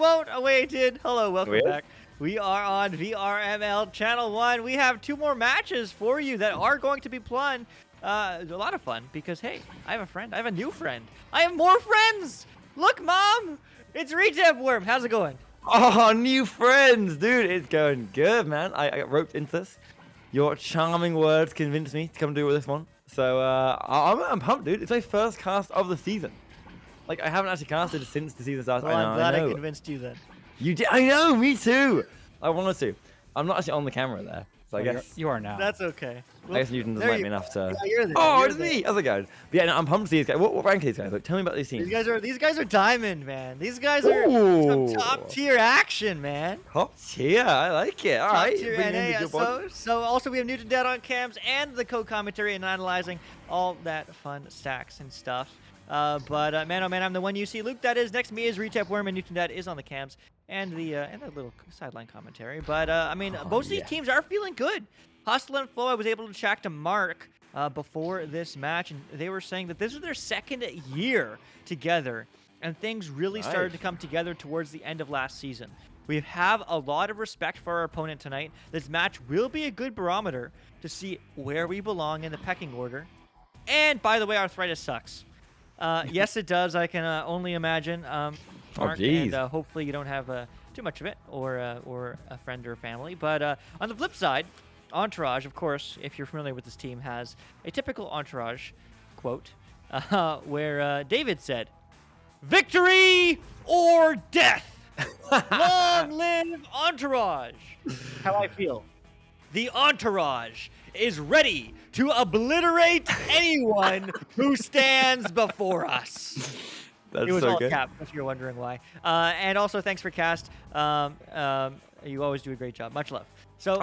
won't. Oh, wait, it did. Hello, welcome Weird. back. We are on VRML Channel 1. We have 2 more matches for you that are going to be fun. A lot of fun because, hey, I have a friend. I have a new friend. I have more friends. Look, Mom. It's RetepWorm. How's it going? Oh, new friends, dude. It's going good, man. I got roped into this. Your charming words convinced me to come do with this one. So I'm pumped, dude. It's my first cast of the season. Like, I haven't actually casted since the season started. Well, I'm glad I I know. convinced you then. You did. I know. Me too. I wanted to. I'm not actually on the camera there, so I guess you are now. That's okay. I guess Newton doesn't like me enough to. Yeah, you're there. Oh, You're it's there. me. How's it going? But yeah, no, I'm pumped to see these guys. What rank are these guys? Like, tell me about these teams. These guys are diamond, man. These guys are some Ooh. top tier action, man. Top tier. I like it. All Top right. tier Bring in NA. the good one. So also we have Newton Dad on cams and the co-commentary and analyzing all that fun stacks and stuff. But man, oh man, I'm the one you see. Luke, that is next to me is RetepWorm, and Newton Dad is on the cams and the little sideline commentary. But I mean, most of these teams are feeling good. Hustle and Flow, I was able to chat to Mark before this match, and they were saying that this is their second year together, and things really started to come together towards the end of last season. We have a lot of respect for our opponent tonight. This match will be a good barometer to see where we belong in the pecking order. And by the way, arthritis sucks. Yes, it does. I can only imagine. Mark, and hopefully you don't have too much of it, or a friend or family. But on the flip side, Entourage, of course, if you're familiar with this team, has a typical Entourage quote where David said, "Victory or death! Long live Entourage!" How I feel. The Entourage is ready to obliterate anyone who stands before us. That's it was so all good. caps, if you're wondering why. And also, thanks for cast. You always do a great job. Much love. So,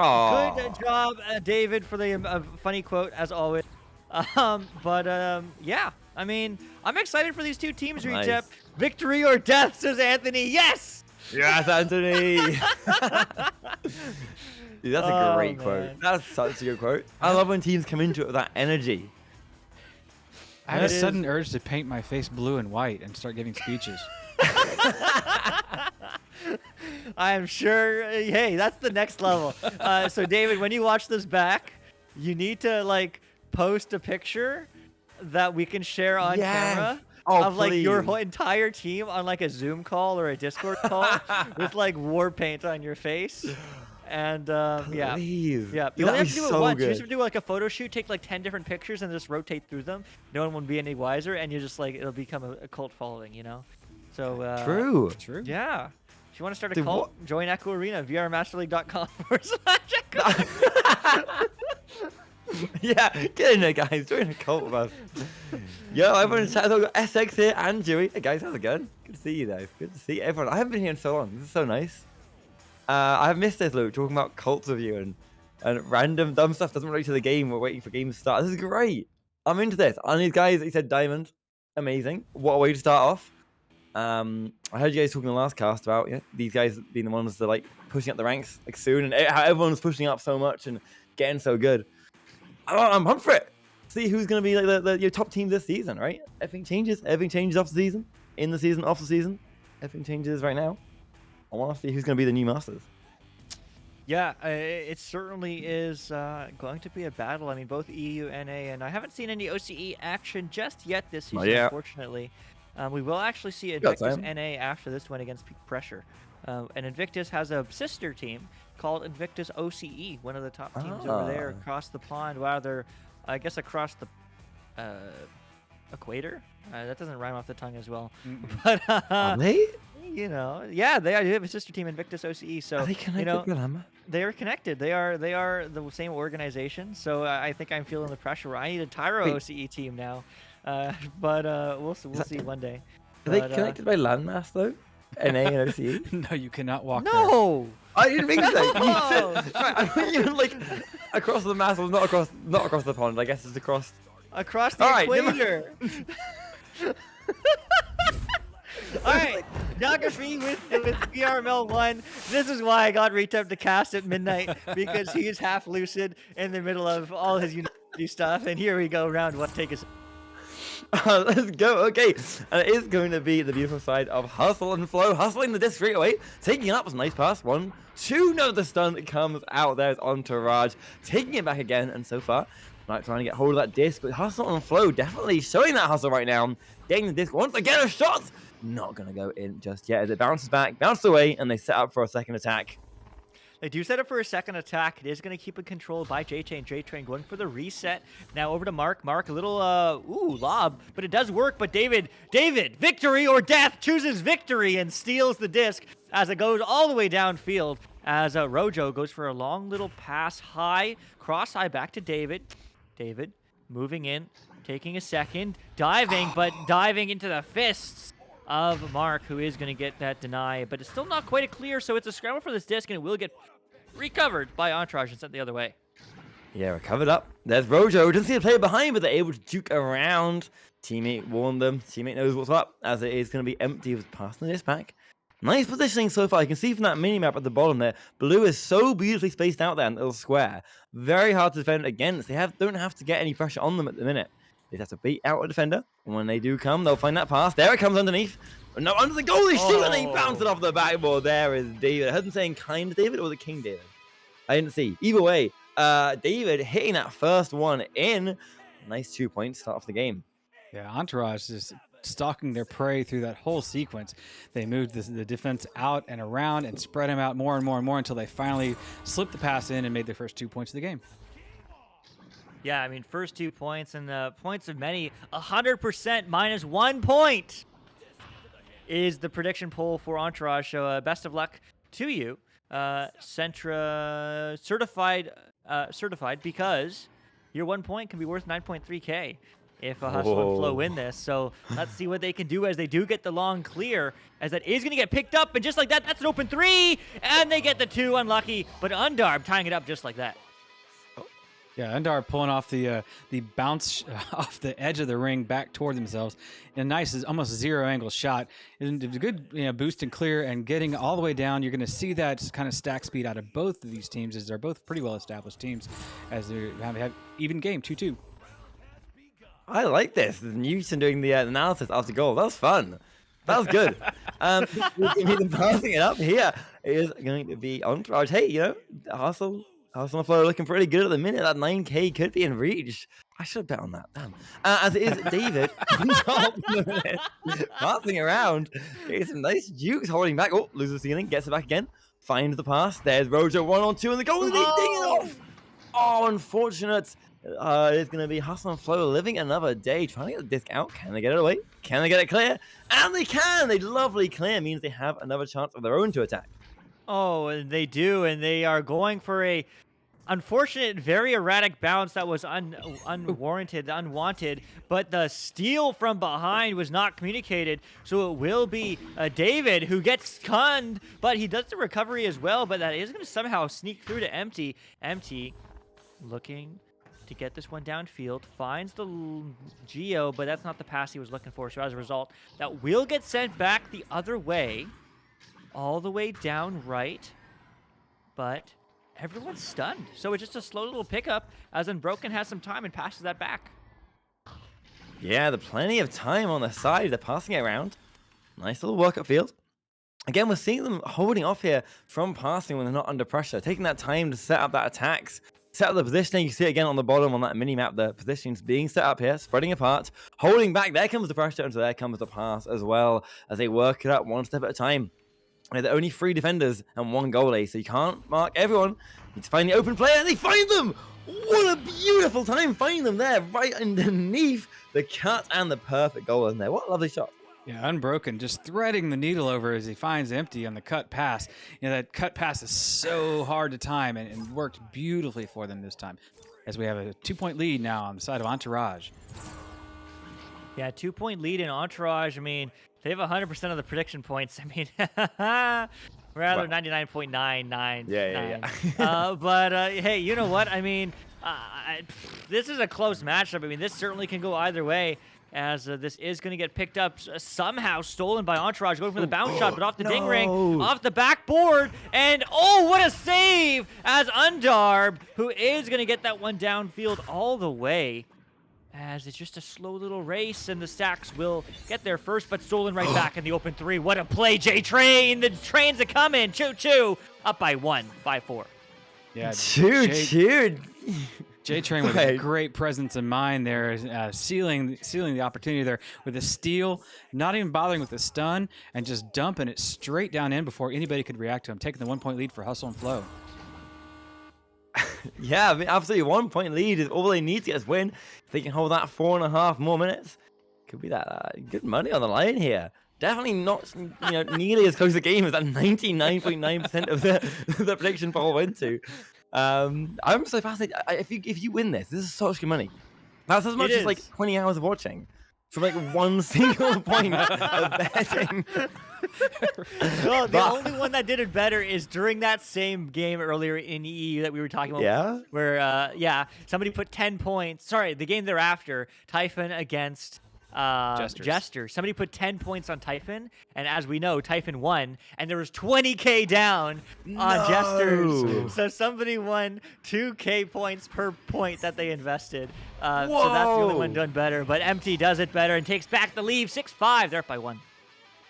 good job, David, for the funny quote, as always. Yeah, I mean, I'm excited for these two teams, Retep. Victory or death, says Anthony. Yes! Yes, Anthony! Dude, that's a great quote. That's such a good quote. I love when teams come into it with that energy. I had a sudden urge to paint my face blue and white and start giving speeches. I'm sure. Hey, that's the next level. So, David, when you watch this back, you need to like post a picture that we can share on camera of like your whole entire team on like a Zoom call or a Discord call with like war paint on your face. And yeah, you only have to do it once. You just have to do like a photo shoot, take like 10 different pictures, and just rotate through them. No one will be any wiser, and you just like it'll become a cult following, you know. So True. Yeah. If you want to start a cult, join Echo Arena, vrmasterleague.com/echo. Yeah, get in there, guys. Join a cult with us. Yo, everyone in chat. I've got SX here and Dewey. Hey, guys, how's it going? Good to see you guys. Good to see everyone. I haven't been here in so long. This is so nice. I've missed this, Luke, talking about cults with you and random dumb stuff doesn't relate to the game. We're waiting for games to start. This is great. I'm into this. On these guys, he said Diamond. Amazing. What a way to start off. I heard you guys talking in the last cast about these guys being the ones that like pushing up the ranks like soon, and how everyone's pushing up so much and getting so good. I'm pumped for it. See who's gonna be like your top team this season, right? Everything changes. Everything changes off the season, in the season, off the season. Everything changes right now. I want to see who's gonna be the new masters. Yeah, it certainly is going to be a battle. I mean, both EU, NA, and I haven't seen any OCE action just yet this season, unfortunately. We will actually see Invictus NA after this one against Peak Pressure. And Invictus has a sister team called Invictus OCE, one of the top teams over there across the pond. Wow, they're, I guess, across the equator. That doesn't rhyme off the tongue as well. But you know, yeah, they have a sister team, Invictus OCE. So are they connected, they are connected. They are the same organization. So I think I'm feeling the pressure. I need a Tyro OCE team now. But we'll see one day. Are they connected by landmass though? NA and OCE? No, you cannot walk there. No! I didn't think so. I thought you were like across the mass, not across the pond. I guess it's across the equator. All right, geography with VRML 1. This is why I got Retep to cast at midnight, because he's half lucid in the middle of all his university stuff. And here we go, round one. Take us. Let's go. Okay. And it is going to be the beautiful side of Hustle and Flow. Hustling the disc straight away. Taking it up. Was a nice pass. 1, 2. No, the stun comes out. There's Entourage. Taking it back again. And so far, like trying to get hold of that disc. But Hustle and Flow definitely showing that hustle right now. Getting the disc once again. A shot. Not going to go in just yet as it bounces back. Bounces away. And they set up for a second attack. They do set up for a second attack. It is going to keep it controlled by J-Chain. J-Train going for the reset. Now over to Mark. Mark, a little, lob. But it does work. But David, victory or death, chooses victory and steals the disc as it goes all the way downfield. As Rojo goes for a long little pass high. Cross high back to David. David moving in, taking a second. Diving, but diving into the fists of Mark, who is going to get that deny, but it's still not quite a clear, so it's a scramble for this disc, and it will get recovered by Entourage and sent the other way. Yeah, recovered up. There's Rojo. Doesn't see the player behind, but they're able to juke around. Teammate warned them. Teammate knows what's up, as it is going to be empty with passing this back. Nice positioning so far. You can see from that mini-map at the bottom there, blue is so beautifully spaced out there in the little square. Very hard to defend against. They don't have to get any pressure on them at the minute. They have to beat out a defender. And when they do come, they'll find that pass. There it comes underneath. No, under the goalie shoot, and they bounce it off the backboard. There is David. I heard them saying kind David or was it King David? I didn't see. Either way, David hitting that first one in. Nice 2 points start off the game. Yeah, Entourage is stalking their prey through that whole sequence. They moved the defense out and around and spread them out more and more and more until they finally slipped the pass in and made their first 2 points of the game. Yeah, I mean, first 2 points and the points of many, 100% minus 1 point is the prediction poll for Entourage. So best of luck to you. Centra certified because your 1 point can be worth 9.3K if Hustle and Flow win this. So let's see what they can do as they do get the long clear, as that is going to get picked up. And just like that, that's an open 3, and they get the 2. Unlucky, but Undarb tying it up just like that. Yeah, Undar pulling off the bounce off the edge of the ring back toward themselves. A nice, almost zero-angle shot. And a good boost and clear and getting all the way down. You're going to see that kind of stack speed out of both of these teams, as they're both pretty well-established teams, as they have even game 2-2. I like this. Newton doing the analysis after goal. That was fun. That was good. Passing it up here is going to be Entourage. Hey, Hustle and Flow looking pretty good at the minute. That 9K could be in reach. I should have bet on that. Damn. As it is David passing around. Getting some nice jukes, holding back. Oh, loses the ceiling. Gets it back again. Finds the pass. There's Rojo 1-on-2 in the goal. And he's dinging it off. Oh, unfortunate. It's going to be Hustle and Flow living another day. Trying to get the disc out. Can they get it away? Can they get it clear? And they can. They lovely clear. Means they have another chance of their own to attack. Oh, and they do. And they are going for a unfortunate, very erratic bounce that was unwarranted, unwanted, but the steal from behind was not communicated, so it will be David who gets stunned, but he does the recovery as well, but that is going to somehow sneak through to Empty. Empty looking to get this one downfield, finds the Geo, but that's not the pass he was looking for, so as a result, that will get sent back the other way, all the way down right, but everyone's stunned. So it's just a slow little pickup as Unbroken has some time and passes that back. Yeah, there's plenty of time on the side. They're passing it around. Nice little work upfield. Again, we're seeing them holding off here from passing when they're not under pressure. Taking that time to set up that attacks. Set up the positioning. You see it again on the bottom on that mini-map. The positioning's being set up here, spreading apart, holding back. There comes the pressure, and so there comes the pass as well as they work it up one step at a time. There are only 3 defenders and 1 goalie, so you can't mark everyone. You need to find the open player, and they find them! What a beautiful time finding them there, right underneath the cut and the perfect goal in there. What a lovely shot. Yeah, Unbroken just threading the needle over as he finds Empty on the cut pass. That cut pass is so hard to time and worked beautifully for them this time, as we have a 2-point lead now on the side of Entourage. Yeah, 2-point lead in Entourage. I mean, they have 100% of the prediction points. I mean, rather 99.999. Yeah. But hey, you know what? I mean, this is a close matchup. I mean, this certainly can go either way, as this is going to get picked up, somehow stolen by Entourage, going for the bounce shot, but off the ding ring, off the backboard, and oh, what a save as Undarb, who is going to get that one downfield all the way. as it's just a slow little race, and the Stacks will get there first, but stolen right back in the open 3. What a play, J-Train! The trains are coming! Choo-choo! Up by 1, 5-4. Yeah, Dude. J-Train with a great presence of mind there, sealing the opportunity there with a steal, not even bothering with the stun, and just dumping it straight down in before anybody could react to him, taking the 1-point lead for Hustle and Flow. Yeah, I mean, absolutely. 1-point lead is all they need to get us win. If they can hold that 4.5 more minutes, could be that good money on the line here. Definitely not, nearly as close a game as that 99.9% of the prediction poll went to. I'm so fascinated. If you win this is such good money. That's as much as like 20 hours of watching from like one single point of betting. Well, the only one that did it better is during that same game earlier in EU that we were talking about. Yeah? Where, somebody put 10 points. Sorry, the game thereafter, Typhon against Jester. Somebody put 10 points on Typhon, and as we know, Typhon won, and there was 20K down on Jesters. So somebody won 2K points per point that they invested. So that's the only one done better. But MT does it better and takes back the lead. 6-5. They're up by 1.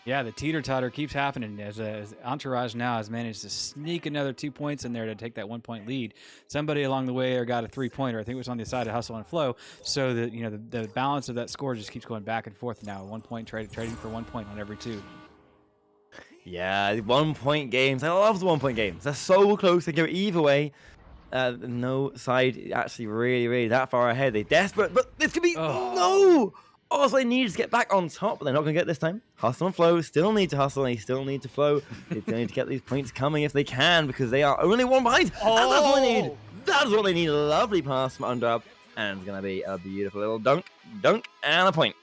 Yeah, the teeter-totter keeps happening as Entourage now has managed to sneak another 2 points in there to take that 1-point lead. Somebody along the way got a 3-pointer. I think it was on the side of Hustle and Flow. So that the balance of that score just keeps going back and forth now. 1 point trading for 1 point on every 2. Yeah, 1-point games. I love the 1-point games. They're so close. They go either way. No side actually really that far ahead. They're desperate, but this could be no. All they need is to get back on top, but they're not going to get this time. Hustle and Flow still need to hustle, and they still need to flow. They still need to get these points coming if they can, because they are only 1 behind. And that's what they need. That's what they need. A lovely pass from Underdub, and it's going to be a beautiful little dunk, and a point.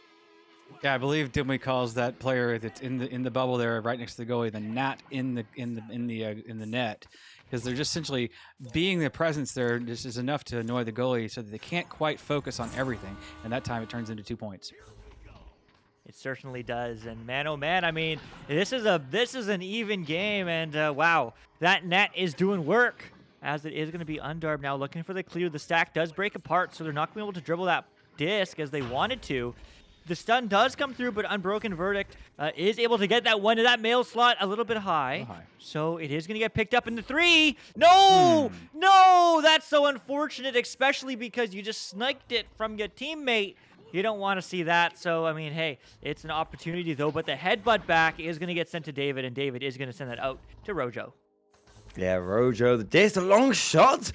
Yeah, I believe Dimwee calls that player that's in the bubble there, right next to the goalie, the gnat in the net. Because they're just essentially being the presence there just is enough to annoy the goalie so that they can't quite focus on everything. And that time it turns into 2 points. It certainly does. And man, oh man, I mean, this is an even game. And wow, that net is doing work. As it is going to be Undarb now looking for the clear. The stack does break apart, so they're not going to be able to dribble that disc as they wanted to. The stun does come through, but Unbroken Verdict is able to get that one to that mail slot a little bit high. So it is going to get picked up in the 3. No! No! That's so unfortunate, especially because you just sniped it from your teammate. You don't want to see that. So, I mean, hey, it's an opportunity, though. But the headbutt back is going to get sent to David, and David is going to send that out to Rojo. Yeah, Rojo, the disc, a long shot.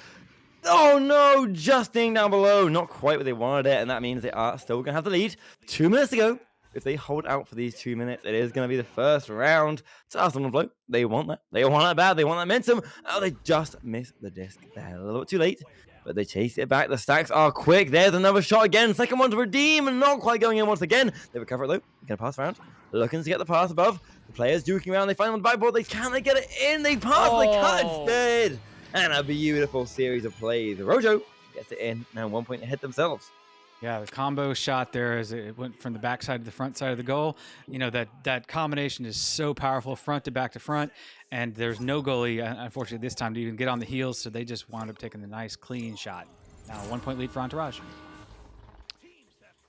Oh no, just being down below. Not quite what they wanted it, and that means they are still going to have the lead. 2 minutes to go. If they hold out for these 2 minutes, it is going to be the first round. So Arsenal and Flow, they want that. They want that bad. They want that momentum. Oh, they just missed the disc. They're a little bit too late, but they chase it back. The stacks are quick. There's another shot again. Second one to redeem, and not quite going in once again. They recover it though. Going to pass around. Looking to get the pass above. The players duking around. They find on the backboard. They get it in. They pass. They cut instead. And a beautiful series of plays. Rojo gets it in. Now 1 point ahead themselves. Yeah, the combo shot there as it went from the backside to the front side of the goal. That combination is so powerful, front to back to front. And there's no goalie, unfortunately, this time to even get on the heels. So they just wound up taking the nice, clean shot. Now 1 point lead for Entourage.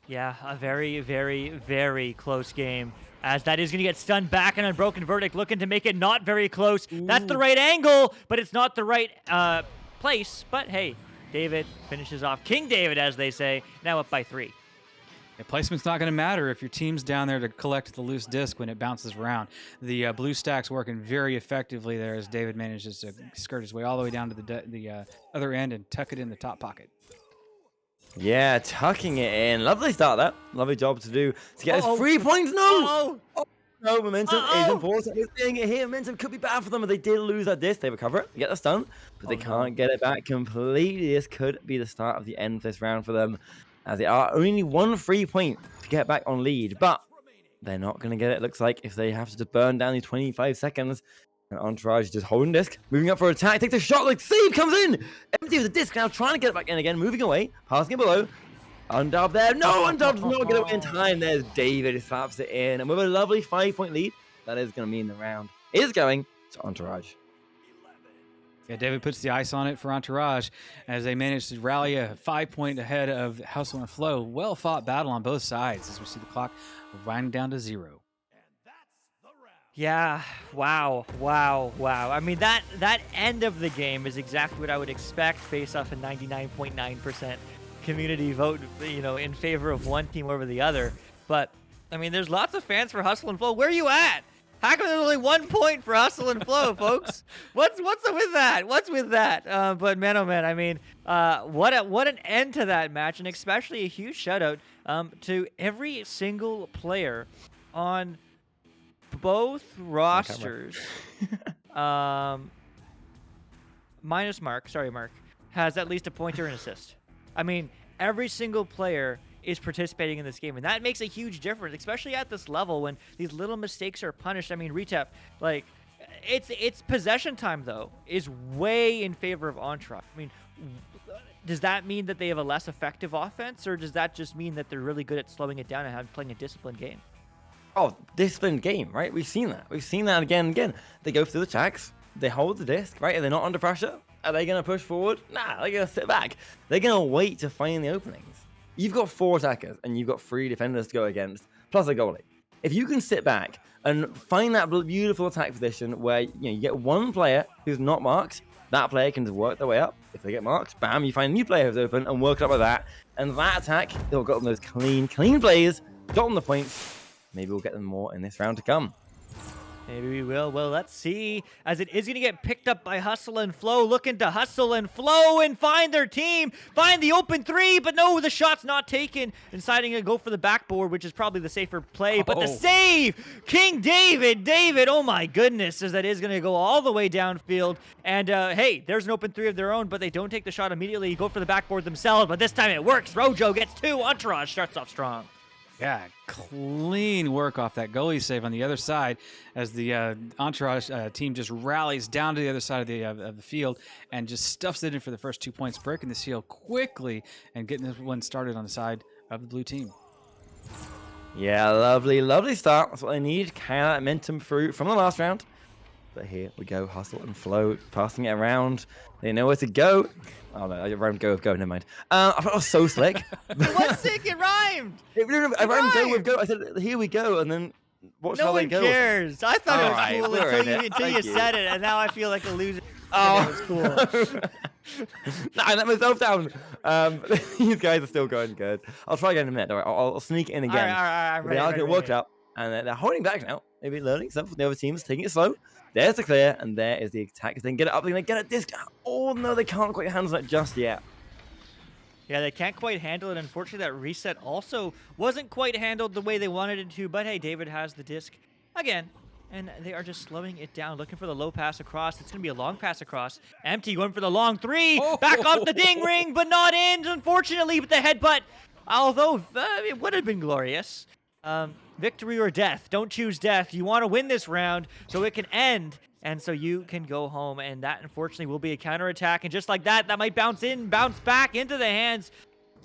Yeah, a very, very, very close game. As that is going to get stunned back, and Unbroken Verdict looking to make it not very close. That's the right angle, but it's not the right place. But hey, David finishes off. King David, as they say, now up by 3. Yeah, placement's not going to matter if your team's down there to collect the loose disc when it bounces around. The blue stack's working very effectively there as David manages to skirt his way all the way down to the other end and tuck it in the top pocket. Yeah, tucking it in. Lovely start that. Lovely job to do to get us 3 points. No! No, momentum is important. They're seeing it here. Momentum could be bad for them, but they did lose that disc. They recover it, get the stun, but they can't get it back completely. This could be the start of the end of this round for them, as they are only 1 free point to get back on lead, but they're not going to get it, looks like, if they have to just burn down these 25 seconds. And Entourage just holding disc, moving up for attack, takes a shot, like save comes in! Empty with the disc now, trying to get it back in again, moving away, passing it below. Undub there, no, Undub does not get away in time. There's David, who slaps it in, and with a lovely 5 point lead, that is going to mean the round is going to Entourage. Yeah, David puts the ice on it for Entourage as they manage to rally a 5-point ahead of Hustle and Flow. Well fought battle on both sides as we see the clock winding down to 0. Yeah, wow, wow, wow. I mean, that end of the game is exactly what I would expect based off a 99.9% community vote, in favor of one team over the other. But, I mean, there's lots of fans for Hustle and Flow. Where are you at? How come there's only 1 point for Hustle and Flow, folks? What's up with that? What's with that? But man, oh man, I mean, what an end to that match, and especially a huge shout out to every single player on both rosters. Minus Mark, sorry Mark, has at least a point or an assist. I mean, every single player is participating in this game, and that makes a huge difference, especially at this level when these little mistakes are punished. I mean, Retep, like, it's possession time though is way in favor of Entourage. I mean, does that mean that they have a less effective offense, or does that just mean that they're really good at slowing it down and playing a disciplined game? Oh, disciplined game, right? We've seen that. We've seen that again and again. They go through the tracks, they hold the disc, right? Are they not under pressure? Are they going to push forward? Nah, they're going to sit back. They're going to wait to find the openings. You've got 4 attackers and you've got 3 defenders to go against, plus a goalie. If you can sit back and find that beautiful attack position where you get one player who's not marked, that player can just work their way up. If they get marked, bam, you find a new player who's open and work up with that. And that attack, they'll got them those clean plays, got them the points. Maybe we'll get them more in this round to come. Maybe we will. Well, let's see. As it is going to get picked up by Hustle and Flow, looking to Hustle and Flow and find their team. Find the open 3, but no, the shot's not taken. Deciding to go for the backboard, which is probably the safer play. But the save! King David! Oh my goodness, as that is going to go all the way downfield. And hey, there's an open 3 of their own, but they don't take the shot immediately. Go for the backboard themselves, but this time it works. Rojo gets 2. Entourage starts off strong. Yeah, clean work off that goalie save on the other side as the Entourage team just rallies down to the other side of the field and just stuffs it in for the first 2 points, breaking the seal quickly and getting this one started on the side of the blue team. Yeah, lovely start. That's what they need. Carry that momentum through from the last round. But here we go, Hustle and Flow, passing it around. They know where to go. Oh no, I rhymed go with go, never mind. I thought it was so slick. It was sick, it rhymed! I rhymed go with go. I said, here we go, and then watch how they go. No one cares. I thought Alright, it was we're cool in it. until you Thank you. said it, and now I feel like a loser. Oh, It was cool. No, I let myself down. These guys are still going good. I'll try again in a minute. Right, I'll sneak in again. All right, They are getting worked up, and they're holding back now. Maybe learning stuff from the other teams, taking it slow. There's the clear, and there is the attack. They can get it up, they can get a disc. Oh no, they can't quite handle it just yet. Yeah, they can't quite handle it. Unfortunately, that reset also wasn't quite handled the way they wanted it to. But hey, David has the disc again. And they are just slowing it down, looking for the low pass across. It's going to be a long pass across. Empty going for the long 3. Back off the ding ring, but not in, unfortunately, with the headbutt. Although, it would have been glorious. Victory or death. Don't choose death. You want to win this round so it can end. And so you can go home. And that, unfortunately, will be a counterattack. And just like that, that might bounce back into the hands,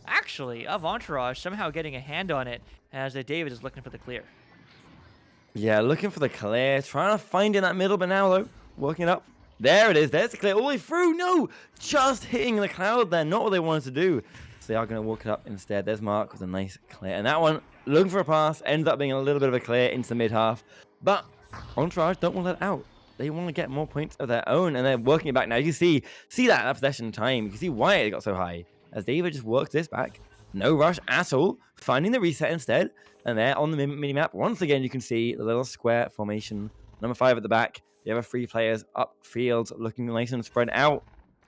actually, of Entourage, somehow getting a hand on it as David is looking for the clear. Yeah, looking for the clear, trying to find in that middle, but now though, working it up. There it is, there's the clear all the way through. No, just hitting the cloud there, not what they wanted to do. So they are going to walk it up instead. There's Mark with a nice clear. And that one, looking for a pass, ends up being a little bit of a clear into the mid-half. But Entourage don't want to let it out. They want to get more points of their own, and they're working it back now. You can see that possession time. You can see why it got so high. As David just works this back. No rush at all, finding the reset instead. And there on the mini-map, once again, you can see the little square formation. Number 5 at the back. The other 3 players upfield, looking nice and spread out.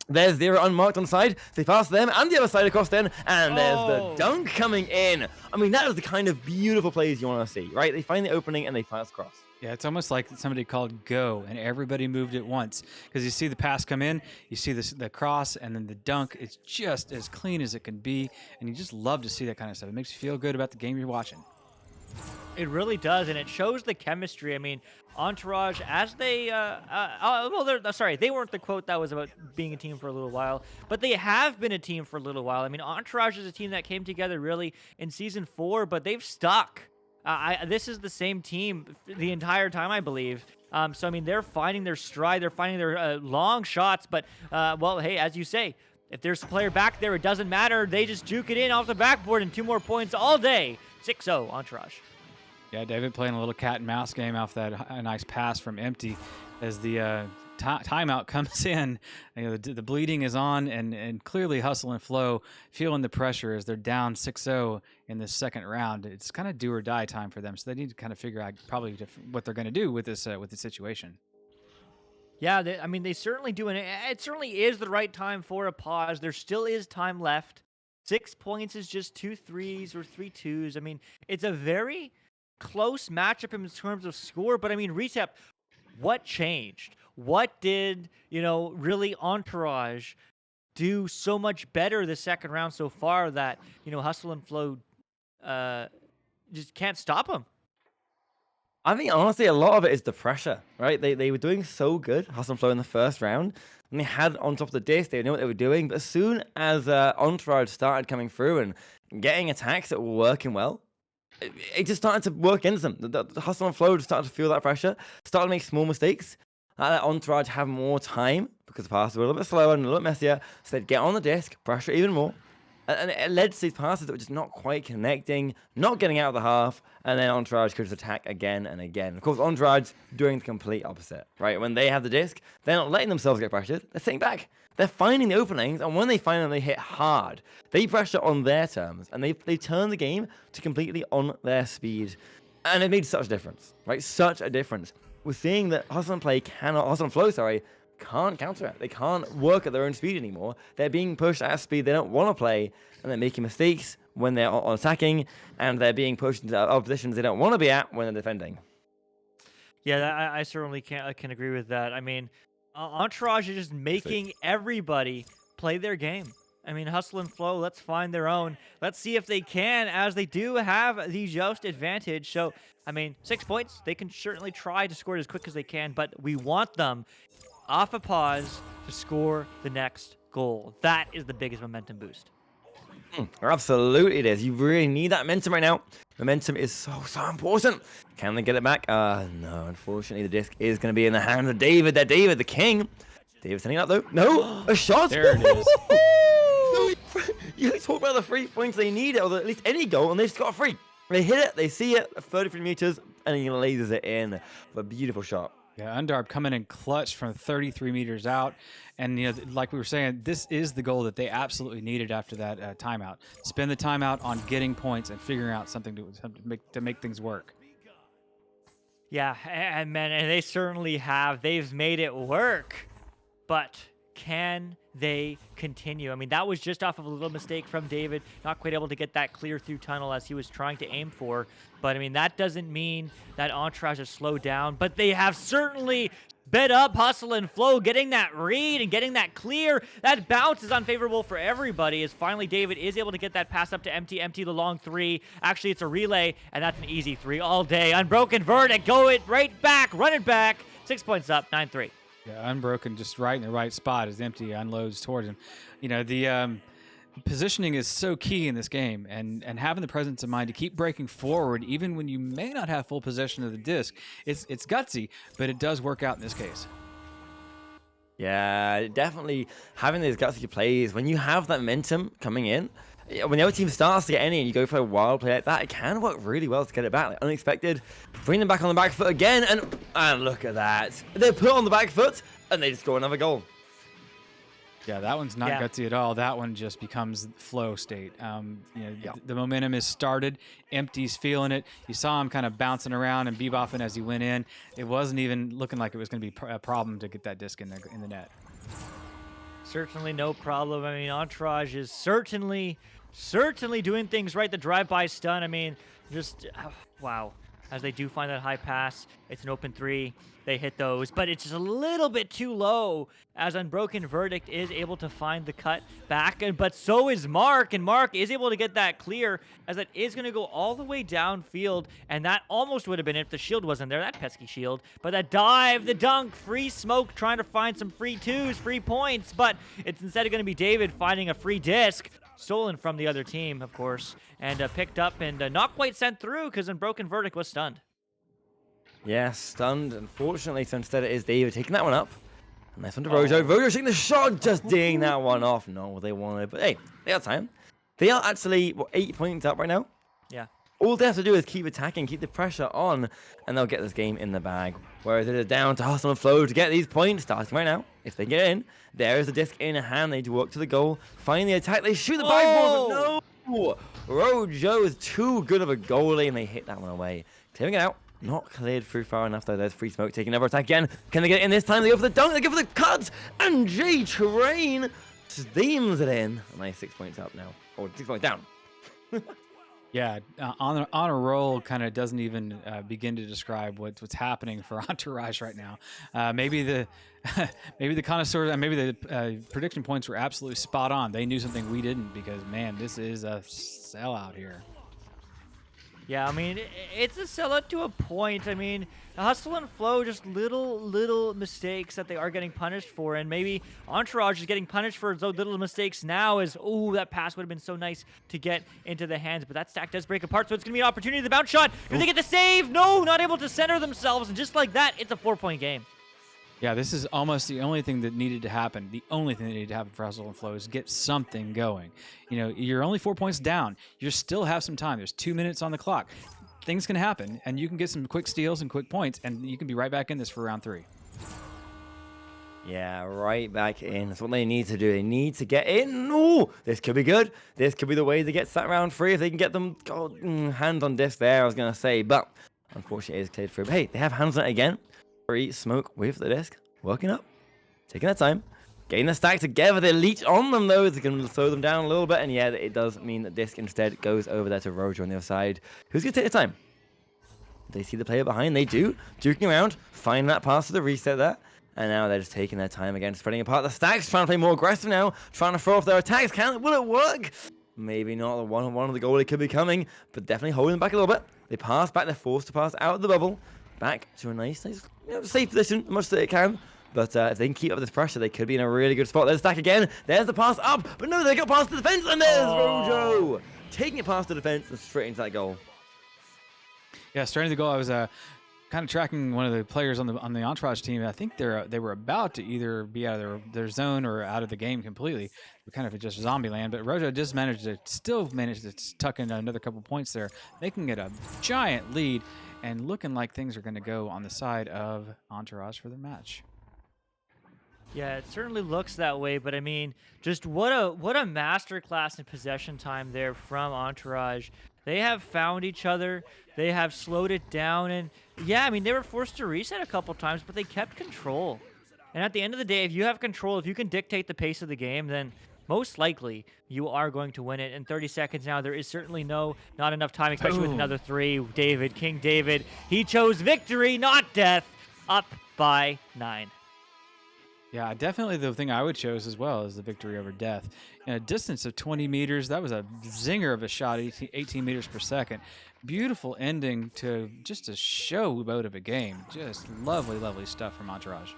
There's 0 unmarked on the side. They pass them and the other side across then. And there's the dunk coming in. I mean, that is the kind of beautiful plays you want to see, right? They find the opening and they pass across. Yeah, it's almost like somebody called go, and everybody moved at once. Because you see the pass come in, you see the cross, and then the dunk. It's just as clean as it can be, and you just love to see that kind of stuff. It makes you feel good about the game you're watching. It really does, and it shows the chemistry. I mean, Entourage, as they, they weren't the quote that was about being a team for a little while, but they have been a team for a little while. I mean, Entourage is a team that came together really in Season 4, but they've stuck. This is the same team the entire time, I believe. So I mean, they're finding their stride, they're finding their long shots. But well, hey, as you say, if there's a player back there, it doesn't matter. They just juke it in off the backboard and 2 more points all day. 6-0 Entourage. Yeah, David playing a little cat and mouse game off that nice pass from Empty as the timeout comes in. You know, the bleeding is on, and clearly Hustle and Flow feeling the pressure as they're down 6-0 in this second round. It's kind of do or die time for them, so they need to kind of figure out probably what they're going to do with this situation. Yeah, I mean, they certainly do, and it certainly is the right time for a pause. There still is time left. 6 points is just 2 threes or 3 twos. I mean, it's a very close matchup in terms of score, but I mean, Retep, what changed? What did, really Entourage do so much better the second round so far that, Hustle and Flow just can't stop them? I think honestly a lot of it is the pressure, right? They were doing so good, Hustle and Flow in the first round, and they had on top of the disc, they knew what they were doing. But as soon as Entourage started coming through and getting attacks that were working well, it just started to work against them. The Hustle and Flow just started to feel that pressure, started to make small mistakes. Let Entourage have more time because the passes were a little bit slower and a little bit messier, so they'd get on the disc, pressure even more. And it led to these passes that were just not quite connecting, not getting out of the half, and then Entourage could just attack again and again. Of course, Entourage doing the complete opposite, right? When they have the disc, they're not letting themselves get pressured. They're sitting back. They're finding the openings, and when they find them, they hit hard. They pressure on their terms, and they turn the game to completely on their speed. And it made such a difference, right? Such a difference. We're seeing that Hustle and Flow, can't counter it. They can't work at their own speed anymore. They're being pushed at a speed they don't want to play, and they're making mistakes when they're on attacking, and they're being pushed into other positions they don't want to be at when they're defending. Yeah, I certainly can agree with that. I mean, Entourage is just making everybody play their game. I mean, Hustle and Flow, let's find their own. Let's see if they can, as they do have the just advantage. So, I mean, 6 points. They can certainly try to score it as quick as they can, but we want them off a pause to score the next goal. That is the biggest momentum boost. Absolutely it is. You really need that momentum right now. Momentum is so important. Can they get it back? No, unfortunately the disc is going to be in the hands of David. They're David, the king. David's sending out though. No, a shot. There it is. You talk about the 3 points they need, or at least any goal, and they just got a free. They hit it, they see it, 33 meters, and he lasers it in for a beautiful shot. Yeah, Undarb coming in clutch from 33 meters out. And, like we were saying, this is the goal that they absolutely needed after that timeout. Spend the timeout on getting points and figuring out something to make things work. Yeah, and man, and they certainly have. They've made it work. But can they continue? I mean, that was just off of a little mistake from David, not quite able to get that clear through tunnel as he was trying to aim for. But I mean, that doesn't mean that Entourage has slowed down, but they have certainly sped up Hustle and Flow, getting that read and getting that clear. That bounce is unfavorable for everybody as finally David is able to get that pass up to Empty the long 3. Actually, it's a relay, and that's an easy 3 all day. Unbroken Verdict, go it right back, run it back. 6 points up, 9-3. Yeah, Unbroken just right in the right spot as Empty unloads towards him. The positioning is so key in this game, and having the presence of mind to keep breaking forward even when you may not have full possession of the disc. It's gutsy, but it does work out in this case. Yeah, definitely having these gutsy plays when you have that momentum coming in. When the other team starts to get any and you go for a wild play like that, it can work really well to get it back. Like unexpected, bring them back on the back foot again, and look at that. They're put on the back foot, and they just score another goal. Yeah, that one's not gutsy at all. That one just becomes flow state. The momentum is started. Empty's feeling it. You saw him kind of bouncing around and bebopping as he went in. It wasn't even looking like it was going to be a problem to get that disc in the net. Certainly no problem. I mean, Entourage is certainly doing things right. The drive-by stun, I mean, just, wow. As they do find that high pass, it's an open 3. They hit those, but it's just a little bit too low as Unbroken Verdict is able to find the cut back, but so is Mark, and Mark is able to get that clear as that is going to go all the way downfield, and that almost would have been it if the shield wasn't there, that pesky shield, but that dive, the dunk, free smoke, trying to find some free 2s, free points, but it's instead going to be David finding a free disc, stolen from the other team, of course, and picked up and not quite sent through because Unbroken Verdict was stunned. Yeah, stunned, unfortunately. So instead it is David taking that one up. Nice one to Rojo. Rojo taking the shot, just dinging that one off. Not what they wanted, but hey, they got time. They are actually, 8 points up right now? Yeah. All they have to do is keep attacking, keep the pressure on, and they'll get this game in the bag. Whereas it is down to Hustle and Flow to get these points, starting right now. If they get in, there is the disc in hand. They need to work to the goal, find the attack. They shoot the back ball, but no! Rojo is too good of a goalie, and they hit that one away. Clearing it out. Not cleared through far enough, though. There's free smoke taking another attack again. Can they get it in this time? They go for the dunk. They go for the cut. And J-Train steams it in. Nice 6 points up now. Or 6 points down. Yeah, on a roll kind of doesn't even begin to describe what's happening for Entourage right now. Maybe the maybe the connoisseurs and maybe the prediction points were absolutely spot on. They knew something we didn't because man, this is a sellout here. Yeah, I mean, it's a sellout to a point. I mean, Hustle and Flow, just little mistakes that they are getting punished for, and maybe Entourage is getting punished for those little mistakes now as, oh, that pass would have been so nice to get into the hands, but that stack does break apart, so it's going to be an opportunity. The bounce shot, do they get the save? No, not able to center themselves, and just like that, it's a 4-point game. Yeah, this is almost the only thing that needed to happen. The only thing that needed to happen for Hustle and Flow is get something going. You know, you're only 4 points down. You still have some time. There's 2 minutes on the clock. Things can happen, and you can get some quick steals and quick points, and you can be right back in this for round 3. Yeah, right back in. That's what they need to do. They need to get in. Ooh, this could be good. This could be the way to get that round 3 if they can get them hands on disc there, I was going to say. But unfortunately, it is cleared through. But hey, they have hands on it again. Free smoke with the disc. Working up. Taking their time. Getting the stack together. They leech on them, though. They can slow them down a little bit. And yeah, it does mean that disc instead goes over there to Rojo on the other side. Who's going to take the time? They see the player behind. They do. Duking around. Find that pass to the reset there. And now they're just taking their time again, spreading apart the stacks, trying to play more aggressive now, trying to throw off their attacks. Will it work? Maybe not. The one-on-one of the goalie could be coming, but definitely holding them back a little bit. They pass back. They're forced to pass out of the bubble. Back to a nice safe position, as much as they can. But if they can keep up this pressure, they could be in a really good spot. There's the stack again. There's the pass up. But no, they got past the defense, and there's Rojo taking it past the defense and straight into that goal. Yeah, starting the goal, I was kind of tracking one of the players on the Entourage team. I think they were about to either be out of their zone or out of the game completely. We're kind of just zombie land, but Rojo just managed to tuck in another couple points there, making it a giant lead and looking like things are going to go on the side of Entourage for the match. Yeah, it certainly looks that way, but I mean, just what a masterclass in possession time there from Entourage. They have found each other. They have slowed it down, and yeah, I mean, they were forced to reset a couple times, but they kept control. And at the end of the day, if you have control, if you can dictate the pace of the game, then most likely you are going to win it. In 30 seconds now, there is certainly not enough time, especially with another 3. King David, he chose victory, not death, up by 9. Yeah, definitely the thing I would choose as well is the victory over death. In a distance of 20 meters, that was a zinger of a shot, 18 meters per second. Beautiful ending to just a showboat of a game. Just lovely, lovely stuff from Entourage.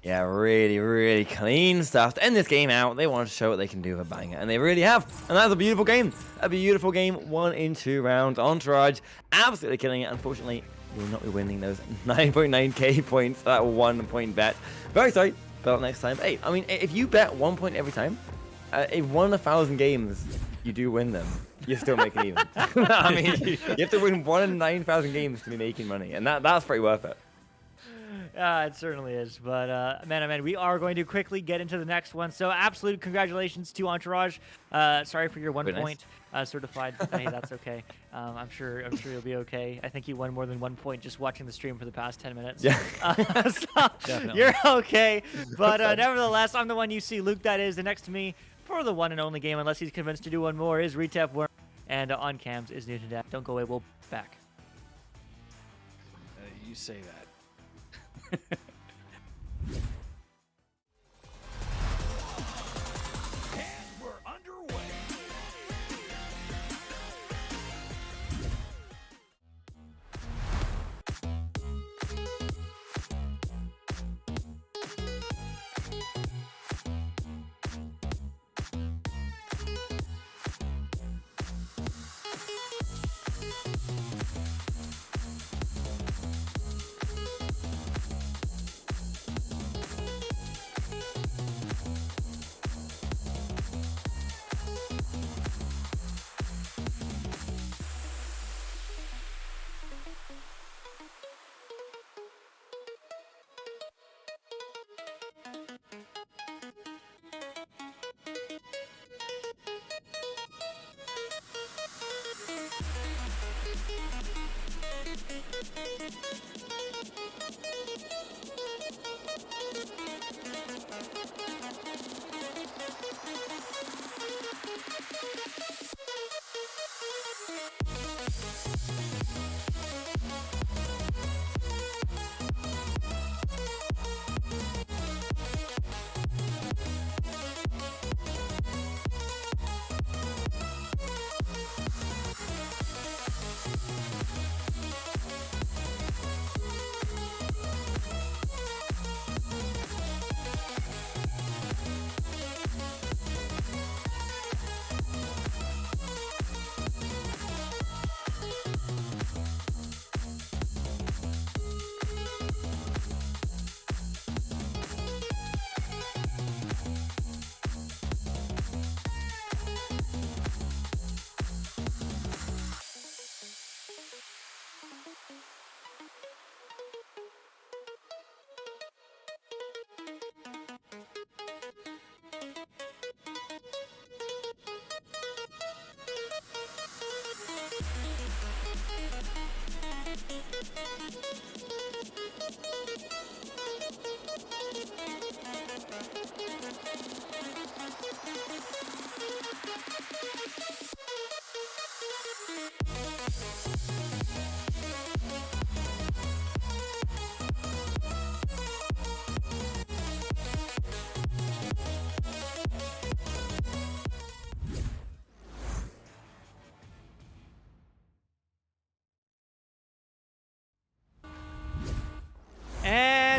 Yeah, really, really clean stuff. To end this game out, they want to show what they can do with a banger, and they really have. And that's a beautiful game. A beautiful game, 1 in 2 rounds. Entourage absolutely killing it. Unfortunately, you will not be winning those 9.9k points, that 1 point bet. Very sorry, bet next time. Hey, I mean, if you bet 1 point every time, if 1 in 1,000 games, you do win them, you're still making even. I mean, you have to win 1 in 9,000 games to be making money, and that's pretty worth it. It certainly is. But, man, we are going to quickly get into the next one. So, absolute congratulations to Entourage. Sorry for your 1 point certified. Hey, that's okay. I'm sure you'll be okay. I think you won more than 1 point just watching the stream for the past 10 minutes. Yeah. So you're okay. But, nevertheless, I'm the one you see. Luke, that is. The next to me for the one and only game, unless he's convinced to do one more, is RetepWorm. And on cams is Newton Dad. Don't go away. We'll be back. You say that. And we're underway.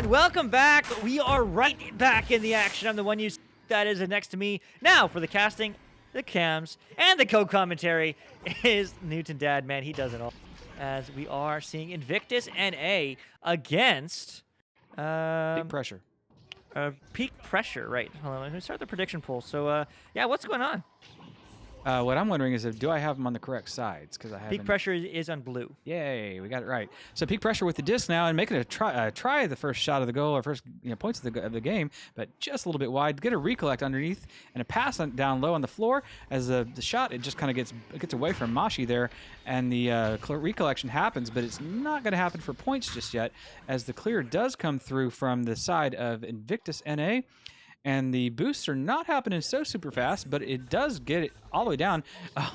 welcome back. We are right back in the action. I'm the one you see that is next to me. Now for the casting, the cams, and the co-commentary is Newton Dad. Man, he does it all. As we are seeing Invictus NA against Big pressure. Peak Pressure. Right. Hold on. Let me start the prediction poll. So, yeah, what's going on? What I'm wondering is, do I have them on the correct sides? Because I haven't. Peak Pressure is on blue. Yay, we got it right. So peak pressure with the disc now and making a try the first shot of the goal or first points of the game, but just a little bit wide. Get a recollect underneath and a pass down low on the floor as the shot. It just kind of gets away from Mashi there, and the recollection happens, but it's not going to happen for points just yet, as the clear does come through from the side of Invictus NA. And the boosts are not happening so super fast, but it does get it all the way down.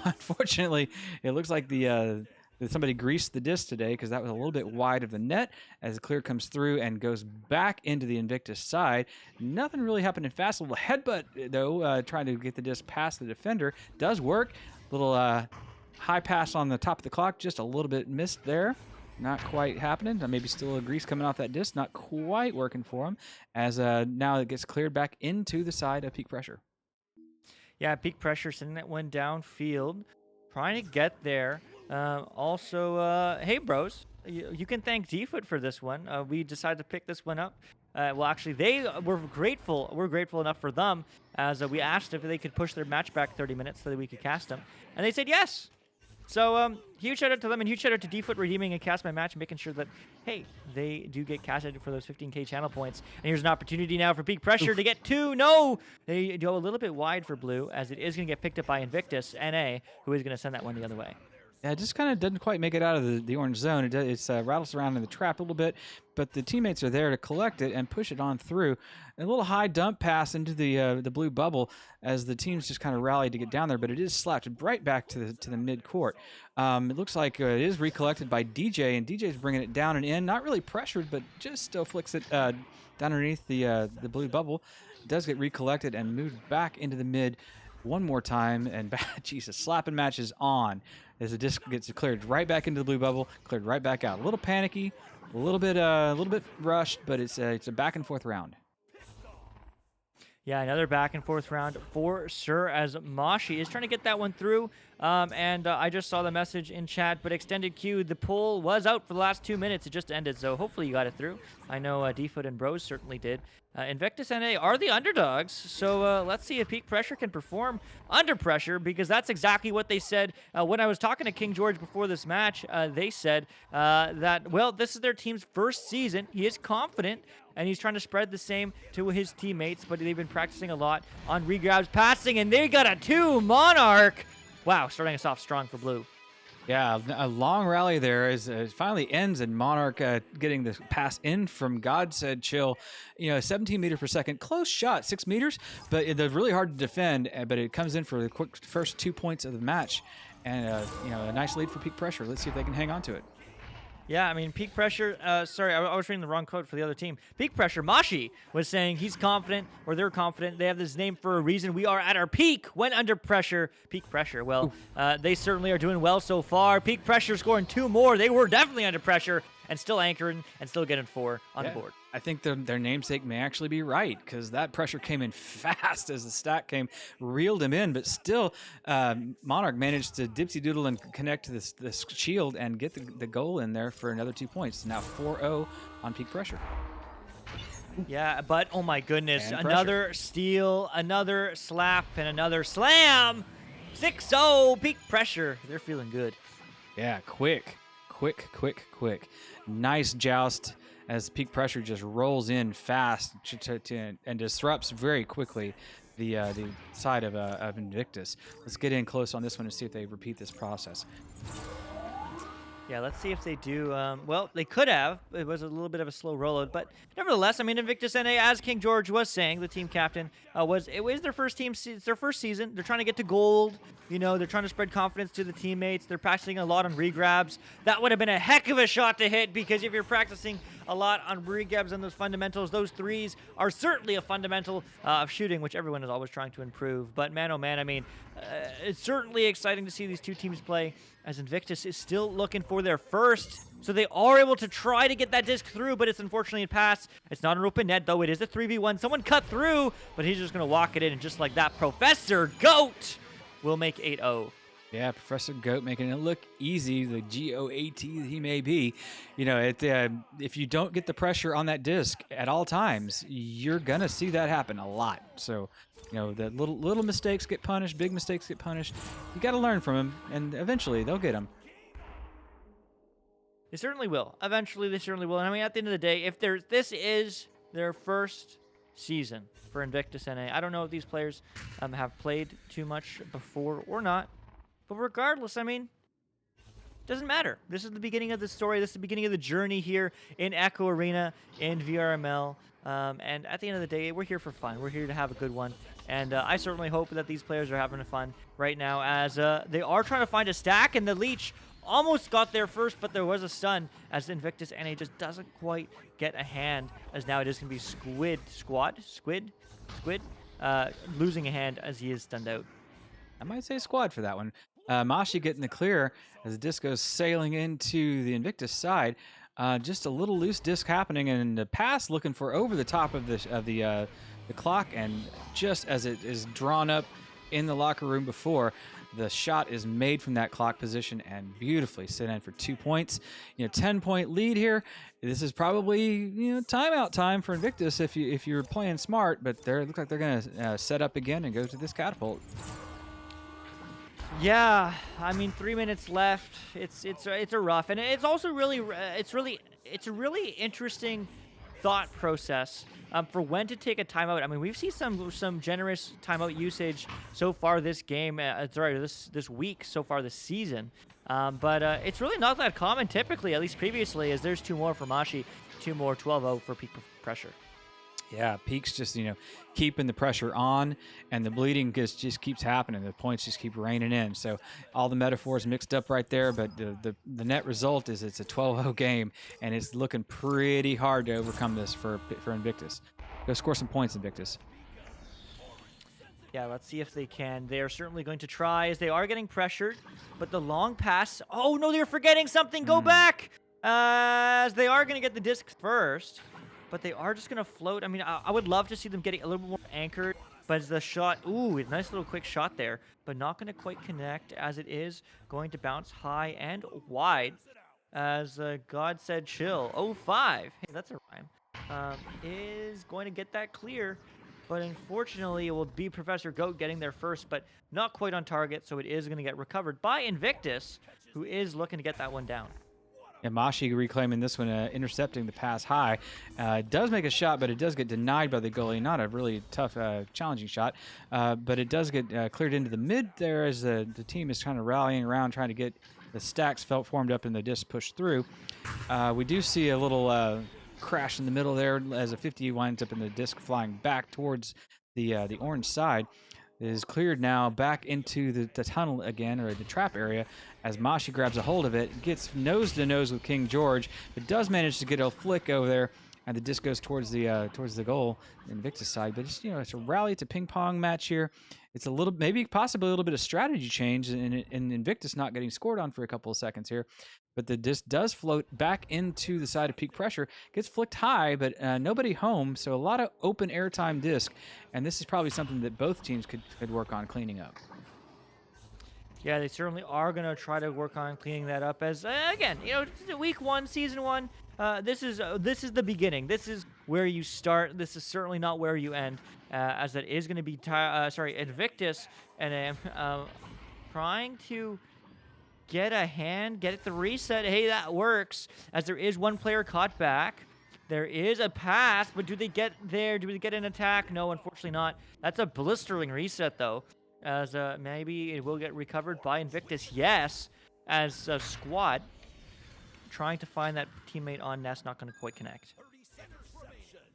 Unfortunately, it looks like that somebody greased the disc today, because that was a little bit wide of the net as the clear comes through and goes back into the Invictus side. Nothing really happening fast. A little headbutt, though, trying to get the disc past the defender. Does work. Little high pass on the top of the clock, just a little bit missed there. Not quite happening. Maybe still a grease coming off that disc. Not quite working for him, as now it gets cleared back into the side of Peak Pressure. Yeah, Peak Pressure sending that one downfield, trying to get there. Also, hey, bros, you can thank DFoot for this one. We decided to pick this one up. Well, actually, they were grateful. We're grateful enough for them, as we asked if they could push their match back 30 minutes so that we could cast them. And they said yes. So, huge shout out to them, and huge shout out to DFoot redeeming a Cast My Match and making sure that, hey, they do get casted for those 15k channel points. And here's an opportunity now for Peak Pressure to get two. No! They go a little bit wide for blue, as it is going to get picked up by Invictus NA, who is going to send that one the other way. Yeah, it just kind of doesn't quite make it out of the orange zone. It rattles around in the trap a little bit, but the teammates are there to collect it and push it on through. A little high dump pass into the blue bubble as the teams just kind of rallied to get down there, but it is slapped right back to the mid court. It looks like it is recollected by DJ, and DJ's bringing it down and in. Not really pressured, but just still flicks it down underneath the blue bubble. It does get recollected and moved back into the mid one more time, and Jesus, slapping matches on as the disc gets cleared right back into the blue bubble, cleared right back out. A little panicky, a little bit rushed, but it's a back and forth round. Yeah, another back and forth round for sure, as Mashi is trying to get that one through. And I just saw the message in chat, but extended queue, the poll was out for the last 2 minutes. It just ended, so hopefully you got it through. I know DFoot and Bros certainly did. Invictus NA are the underdogs, so let's see if Peak Pressure can perform under pressure, because that's exactly what they said. When I was talking to King George before this match, they said that, well, this is their team's first season. He is confident, and he's trying to spread the same to his teammates, but they've been practicing a lot on regrabs, passing, and they got a 2 Monarch. Wow, starting us off strong for blue. Yeah, a long rally there as it finally ends, and Monarch getting the pass in from God Said Chill. 17 meters per second, close shot, 6 meters, but it's really hard to defend. But it comes in for the quick first 2 points of the match, and a nice lead for Peak Pressure. Let's see if they can hang on to it. Yeah, I mean, Peak Pressure, sorry, I was reading the wrong code for the other team. Peak Pressure, Mashi was saying he's confident, or they're confident. They have this name for a reason. We are at our peak when under pressure. Peak Pressure, well, they certainly are doing well so far. Peak Pressure scoring 2 more. They were definitely under pressure and still anchoring and still getting 4 on the board. I think their namesake may actually be right, because that pressure came in fast as the stack reeled him in, but still Monarch managed to dipsy doodle and connect to this shield and get the goal in there for another 2 points. Now 4-0 on Peak Pressure. Yeah, but oh my goodness, another steal, another slap, and another slam. 6-0, Peak Pressure. They're feeling good. Yeah, quick. Nice joust as Peak Pressure just rolls in fast and disrupts very quickly the side of Invictus. Let's get in close on this one and see if they repeat this process. Yeah, let's see if they do. Well, they could have. It was a little bit of a slow rollout, but nevertheless, I mean, Invictus NA, as King George was saying, the team captain, it was their first team. It's their first season. They're trying to get to gold. They're trying to spread confidence to the teammates. They're practicing a lot on regrabs. That would have been a heck of a shot to hit, because if you're practicing a lot on regrabs and those fundamentals, those threes are certainly a fundamental of shooting, which everyone is always trying to improve. But man, oh man, I mean, it's certainly exciting to see these two teams play, as Invictus is still looking for their first So they are able to try to get that disc through, but it's unfortunately a pass. It's not an open net, though. It is a 3v1. Someone cut through, but he's just going to walk it in. And just like that, Professor Goat will make 8-0. Yeah, Professor Goat making it look easy, the G-O-A-T that he may be. You know, if you don't get the pressure on that disc at all times, you're going to see that happen a lot. So, you know, the little mistakes get punished, big mistakes get punished. You got to learn from them, and eventually they'll get them. They certainly will. Eventually, they certainly will. And I mean, at the end of the day, if this is their first season for Invictus NA, I don't know if these players have played too much before or not. But regardless, I mean, doesn't matter. This is the beginning of the story. This is the beginning of the journey here in Echo Arena in VRML. And at the end of the day, we're here for fun. We're here to have a good one. And I certainly hope that these players are having fun right now as they are trying to find a stack, and the Leech almost got there first, but there was a stun as Invictus NA just doesn't quite get a hand, as now it is going to be Squid, losing a hand as he is stunned out. I might say squad for that one. Mashi getting the clear as the disc goes sailing into the Invictus side. Just a little loose disc happening, and the pass looking for over the top of the clock, and just as it is drawn up in the locker room before, the shot is made from that clock position and beautifully sent in for 2 points. 10-point lead here. This is probably timeout time for Invictus if you're playing smart, but it looks like they're gonna set up again and go to this catapult. Yeah, I mean 3 minutes left. It's a rough, and it's also really it's a really interesting thought process for when to take a timeout. I mean, we've seen some generous timeout usage so far this game. This week so far this season, but it's really not that common typically, at least previously, as there's 2 more for Mashi, 2 more 12-0 for peak pressure. Yeah, Peak's just, keeping the pressure on, and the bleeding just keeps happening. The points just keep raining in. So all the metaphors mixed up right there, but the net result is it's a 12-0 game, and it's looking pretty hard to overcome this for Invictus. Go score some points, Invictus. Yeah, let's see if they can. They are certainly going to try, as they are getting pressured, but the long pass. Oh, no, they're forgetting something. Go back, as they are going to get the disc first. But they are just going to float. I mean, I would love to see them getting a little bit more anchored. But as the shot, ooh, a nice little quick shot there. But not going to quite connect, as it is going to bounce high and wide. As God said chill. 0-5. Hey, that's a rhyme. Is going to get that clear. But unfortunately, it will be Professor Goat getting there first. But not quite on target. So it is going to get recovered by Invictus, who is looking to get that one down. And Mashi reclaiming this one, intercepting the pass high. Does make a shot, but it does get denied by the goalie. Not a really tough, challenging shot, but it does get cleared into the mid there as the team is kind of rallying around, trying to get the stacks formed up and the disc pushed through. We do see a little crash in the middle there as a 50 winds up in the disc flying back towards the orange side. It is cleared now back into the tunnel again, or the trap area, as Mashi grabs a hold of it, gets nose to nose with King George, but does manage to get a flick over there, and the disc goes towards the goal, Invictus side. But it's a rally, it's a ping pong match here. It's a little, maybe possibly a little bit of strategy change, and Invictus not getting scored on for a couple of seconds here. But the disc does float back into the side of peak pressure, gets flicked high, but nobody home, so a lot of open airtime disc, and this is probably something that both teams could work on cleaning up. Yeah, they certainly are going to try to work on cleaning that up, as, again, week 1, season 1, this is the beginning. This is where you start. This is certainly not where you end, as that is going to be, Invictus, and trying to get a hand, get it the reset. Hey, that works, as there is one player caught back. There is a pass, but do they get there? Do they get an attack? No, unfortunately not. That's a blistering reset, though, as maybe it will get recovered by Invictus. Yes, as a squad trying to find that teammate on Nest, not going to quite connect.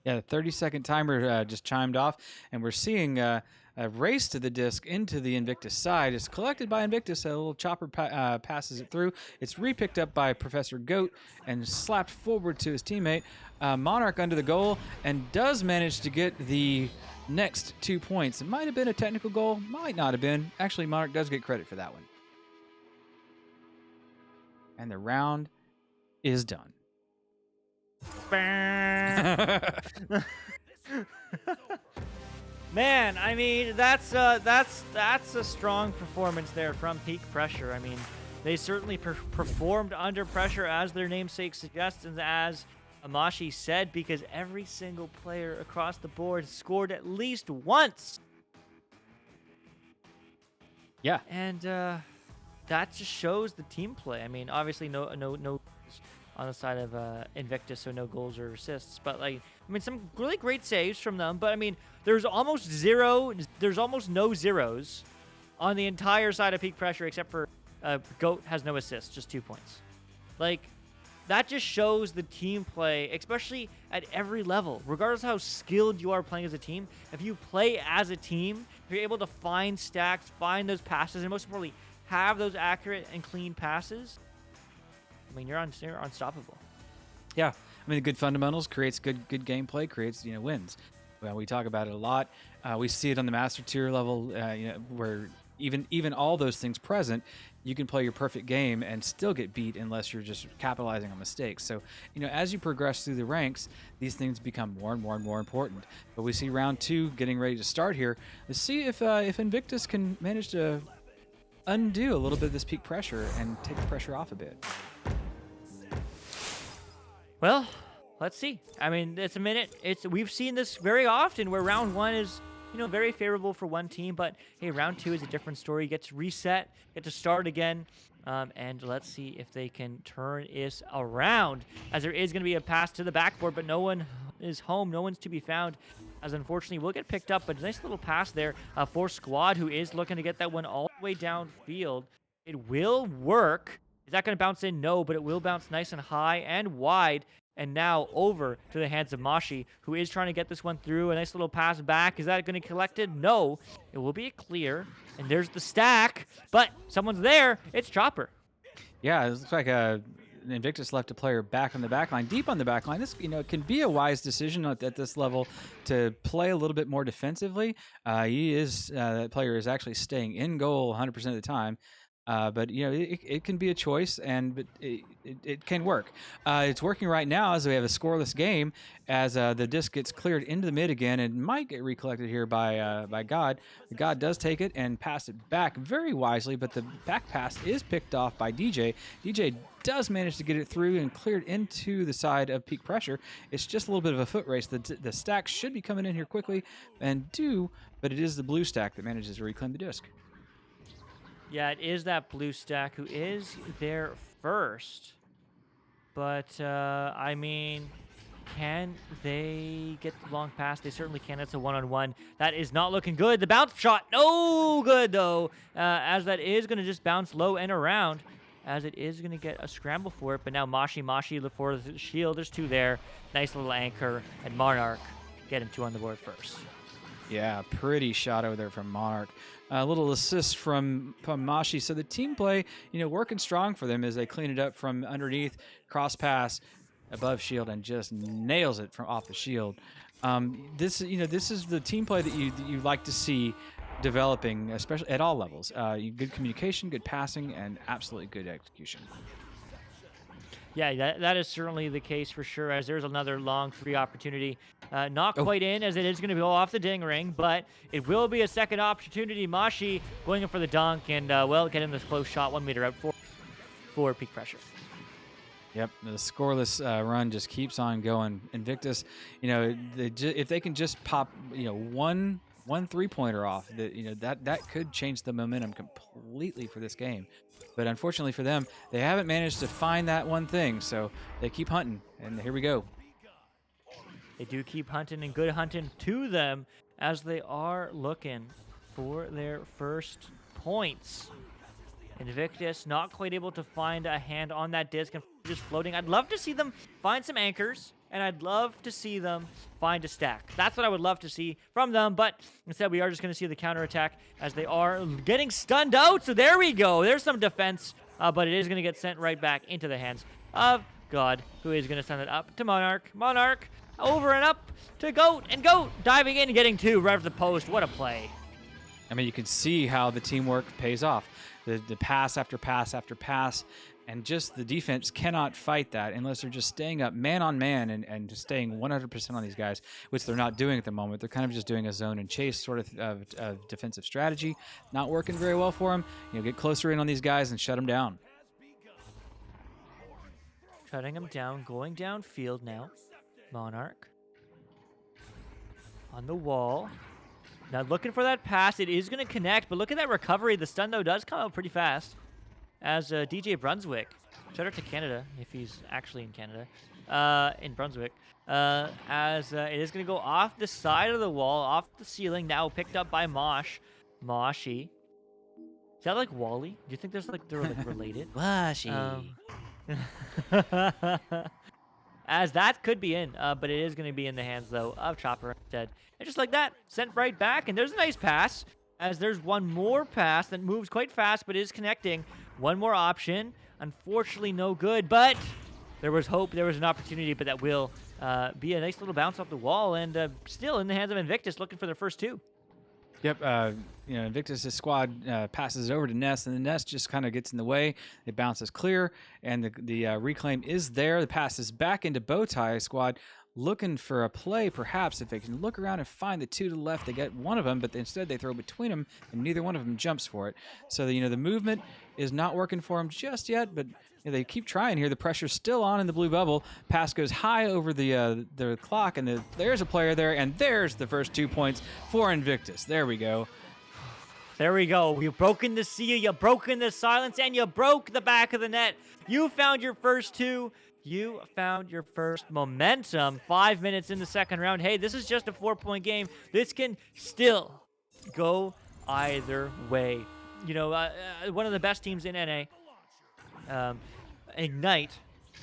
Yeah, the 30-second timer just chimed off, and we're seeing a race to the disc into the Invictus side. It's collected by Invictus. A little chopper passes it through. It's repicked up by Professor Goat and slapped forward to his teammate. Monarch under the goal, and does manage to get the next 2 points. It might have been a technical goal, might not have been. Actually, Monarch does get credit for that one. And the round is done. Man, I mean, that's a strong performance there from Peak Pressure. I mean, they certainly performed under pressure, as their namesake suggests, and as Amashi said, because every single player across the board scored at least once. Yeah. And that just shows the team play. I mean, obviously no goals on the side of Invictus, so no goals or assists. But like, I mean, some really great saves from them. But I mean, there's almost no zeros on the entire side of Peak Pressure, except for Goat has no assists, just 2 points. Like, that just shows the team play, especially at every level. Regardless of how skilled you are playing as a team, if you play as a team, if you're able to find stacks, find those passes, and most importantly, have those accurate and clean passes, I mean, you're unstoppable. Yeah, I mean, good fundamentals creates good gameplay, creates wins. Well, we talk about it a lot. We see it on the master tier level, where even all those things present, you can play your perfect game and still get beat unless you're just capitalizing on mistakes. So, as you progress through the ranks, these things become more and more and more important. But we see round 2 getting ready to start here. Let's see if Invictus can manage to undo a little bit of this peak pressure and take the pressure off a bit. Well, let's see. I mean, it's a minute. We've seen this very often where round 1 is, very favorable for one team, but hey, round 2 is a different story. You get to reset, get to start again, and let's see if they can turn this around, as there is going to be a pass to the backboard, but no one is home. No one's to be found, as unfortunately will get picked up, but a nice little pass there for Squad, who is looking to get that one all the way downfield. It will work. Is that going to bounce in? No, but it will bounce nice and high and wide. And now over to the hands of Mashi, who is trying to get this one through. A nice little pass back. Is that going to collect it? No. It will be a clear. And there's the stack. But someone's there. It's Chopper. Yeah, it looks like Invictus left a player back on the back line, deep on the back line. This, it can be a wise decision at this level to play a little bit more defensively. That player is actually staying in goal 100% of the time. But it can be a choice, but it can work. It's working right now as we have a scoreless game, as the disc gets cleared into the mid again and might get recollected here by God. God does take it and pass it back very wisely, but the back pass is picked off by DJ. DJ does manage to get it through and cleared into the side of Peak Pressure. It's just a little bit of a foot race. The stack should be coming in here quickly but it is the blue stack that manages to reclaim the disc. Yeah, it is that blue stack who is there first. But, I mean, can they get the long pass? They certainly can. It's a one-on-one. That is not looking good. The bounce shot, no good, though, as that is going to just bounce low and around, as it is going to get a scramble for it. But now Mashi look for the shield. There's 2 there. Nice little anchor, and Monarch getting 2 on the board first. Yeah, pretty shot over there from Monarch. A little assist from Mashi. So the team play, working strong for them as they clean it up from underneath, cross pass, above shield, and just nails it from off the shield. This is the team play that you like to see developing, especially at all levels. Good communication, good passing, and absolutely good execution. Yeah, that is certainly the case for sure, as there's another long 3 opportunity. Not quite in, as it is going to go off the ding ring, but it will be a second opportunity. Mashi going in for the dunk and, getting this close shot 1 meter out for Peak Pressure. Yep, the scoreless run just keeps on going. Invictus, if they can just pop, one 3-pointer off, that could change the momentum completely for this game. But unfortunately for them, they haven't managed to find that one thing, so they keep hunting, and here we go. They do keep hunting, and good hunting to them, as they are looking for their first points. Invictus not quite able to find a hand on that disc and just floating. I'd love to see them find some anchors, and I'd love to see them find a stack. That's what I would love to see from them, but instead we are just going to see the counterattack as they are getting stunned out. So there we go. There's some defense, but it is going to get sent right back into the hands of God, who is going to send it up to Monarch. Monarch over and up to Goat, and Goat diving in and getting 2 right off the post. What a play. I mean, you can see how the teamwork pays off. the pass after pass after pass, and just the defense cannot fight that unless they're just staying up man on man and just staying 100% on these guys, which they're not doing at the moment. They're kind of just doing a zone and chase sort of defensive strategy, not working very well for them. Get closer in on these guys and shut them down. Shutting him down, going downfield now. Monarch. On the wall. Now looking for that pass. It is going to connect, but look at that recovery. The stun, though, does come out pretty fast. As DJ Brunswick. Shout out to Canada, if he's actually in Canada. In Brunswick. As it is going to go off the side of the wall, off the ceiling, now picked up by Mosh. Moshy. Is that like Wally? Do you think they're like related? Washy. As that could be in, but it is going to be in the hands, though, of Chopper instead. And just like that, sent right back, and there's a nice pass, as there's one more pass that moves quite fast, but is connecting. One more option. Unfortunately, no good, but there was hope, there was an opportunity, but that will be a nice little bounce off the wall, and still in the hands of Invictus, looking for their first two. Yep, Invictus' squad passes it over to Nest, and the Nest just kind of gets in the way. It bounces clear, and the reclaim is there. The pass is back into Bowtie squad, looking for a play, perhaps, if they can look around and find the two to the left. They get one of them, but instead they throw between them, and neither one of them jumps for it. So, the movement is not working for them just yet, but they keep trying here. The pressure's still on in the blue bubble. Pass goes high over the clock, and there's a player there, and there's the first 2 points for Invictus. There we go. There we go. You've broken the seal, you've broken the silence, and you broke the back of the net. You found your first two. You found your first momentum. 5 minutes in the second round. Hey, this is just a 4-point game. This can still go either way. One of the best teams in NA, Ignite,